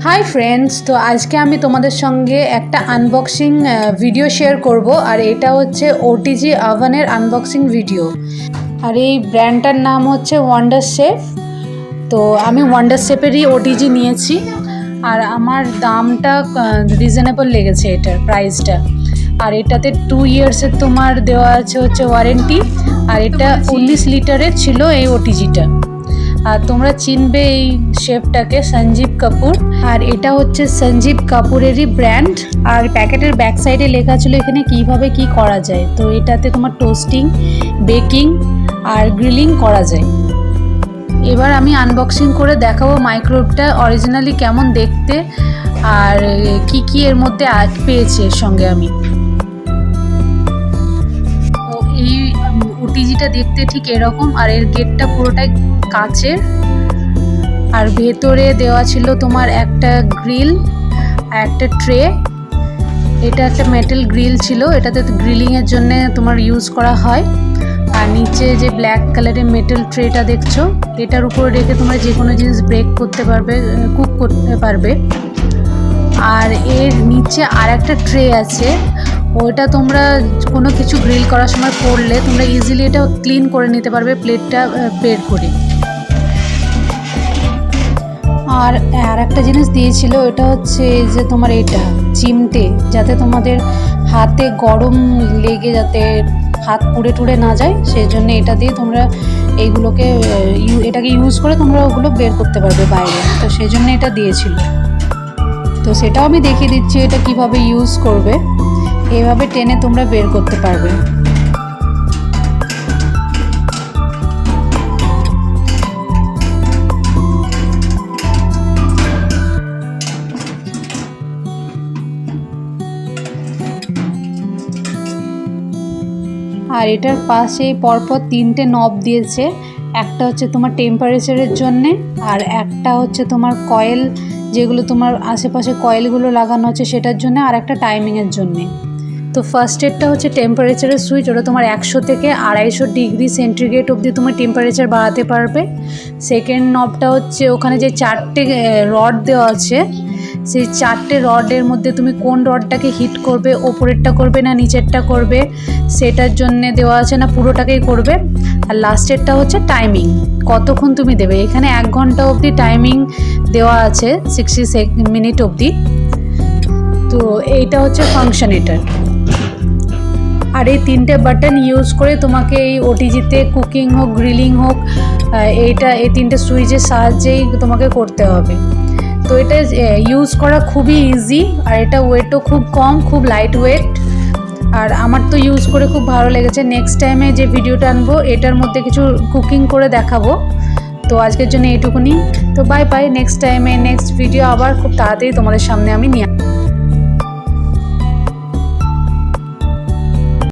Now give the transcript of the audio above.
Hi friends, तो आज के आमी तोमादेर संगे एक आनबक्सिंग भिडियो शेयर करब और एटा होच्छे ओटीजी ओवेनेर आनबक्सिंग भिडियो और ये ब्रैंडटार नाम होच्छे वंडार शेफ। तो आमी वंडार शेफेरई ओटीजी नियेछि और आमार दामटा रिजनेबल लेगेছে एटार प्राइसटा और एटाते 2 ইয়ার্সের তোমার দেওয়া আছে হচ্ছে ওয়ারেন্টি और এটা 19 লিটারের ছিল এই ওটিজিটা। আর তোমরা চিনবে এই শেফটাকে সঞ্জীব কাপুর আর এটা হচ্ছে সঞ্জীব কাপুরেরই ব্র্যান্ড। আর প্যাকেটের ব্যাক সাইডে লেখা ছিল এখানে কিভাবে কি করা যায়। তো এটাতে তোমার টোস্টিং, বেকিং আর গ্রিলিং করা যায়। এবার আমি আনবক্সিং করে দেখাবো মাইক্রোওয়েভটা অরিজিনালি কেমন দেখতে আর কি কি এর মধ্যে পেয়েছি এর সঙ্গে আমি। তো এই ওটিজিটা দেখতে ঠিক এরকম আর এর গেটটা পুরোটাই কাচের আর ভেতরে দেওয়া ছিল তোমার একটা গ্রিল আর একটা ট্রে। এটা একটা মেটাল গ্রিল ছিল, এটাতে গ্রিলিং এর জন্য তোমার ইউজ করা হয়। আর নিচে যে ব্ল্যাক কালারের মেটাল ট্রেটা দেখছো এটার উপরে রেখে তোমরা যে কোনো জিনিস বেক করতে পারবে, কুক করতে পারবে। আর এর নিচে আর একটা ট্রে আছে, ওইটা তোমরা কোনো কিছু গ্রিল করার সময় পড়লে তোমরা ইজিলি এটা ক্লিন করে নিতে পারবে প্লেটটা বের করে। আর একটা জিনিস দিয়েছিল, এটা হচ্ছে যে তোমার এটা চিমটে, যাতে তোমাদের হাতে গরম লেগে যাতে হাত পুড়ে টুড়ে না যায় সেই জন্য এটা দিয়ে তোমরা এইগুলোকে এটাকে ইউজ করে তোমরা ওগুলো বের করতে পারবে বাইরে। তো সেই জন্য এটা দিয়েছিল। তো সেটাও আমি দেখিয়ে দিচ্ছি এটা কিভাবে ইউজ করবে। এভাবে টেনে তোমরা বের করতে পারবে। আর এটার পাশে পরপর 3টে নব দিয়েছে, একটা হচ্ছে তোমার টেম্পারেচারের জন্যে আর একটা হচ্ছে তোমার কয়েল, যেগুলো তোমার আশেপাশে কয়েলগুলো লাগানো আছে সেটার জন্য, আর একটা টাইমিংয়ের জন্যে। তো ফার্স্ট এডটা হচ্ছে টেম্পারেচারের সুইচ, ওটা তোমার 100 থেকে 250 ডিগ্রি সেন্টিগ্রেড অবধি তুমি টেম্পারেচার বাড়াতে পারবে। সেকেন্ড নবটা হচ্ছে ওখানে যে 4টে রড দেওয়া আছে সেই 4টে রডের মধ্যে তুমি কোন রডটাকে হিট করবে, ওপরেরটা করবে না নিচেরটা করবে সেটার জন্যে দেওয়া আছে, না পুরোটাকেই করবে। আর লাস্টেরটা হচ্ছে টাইমিং, কতক্ষণ তুমি দেবে। এখানে 1 ঘন্টা অবধি টাইমিং দেওয়া আছে, 60 মিনিট অবধি। তো এইটা হচ্ছে ফাংশন এটার। আর এই 3টে বাটন ইউজ করে তোমাকে এই ওটিজিতে কুকিং হোক, গ্রিলিং হোক, এই 3টে সুইচের সাহায্যেই তোমাকে করতে হবে। তো এটা ইউজ করা খুবই ইজি আর এটা ওয়েটও খুব কম, খুব লাইট ওয়েট। আর আমার তো ইউজ করে খুব ভালো লেগেছে। নেক্সট টাইমে যে ভিডিওটা আনবো এটার মধ্যে কিছু কুকিং করে দেখাবো। তো আজকের জন্য এইটুকুনি। তো বাই বাই, নেক্সট টাইমে নেক্সট ভিডিও আবার খুব তাড়াতাড়ি তোমাদের সামনে আমি নিয়ে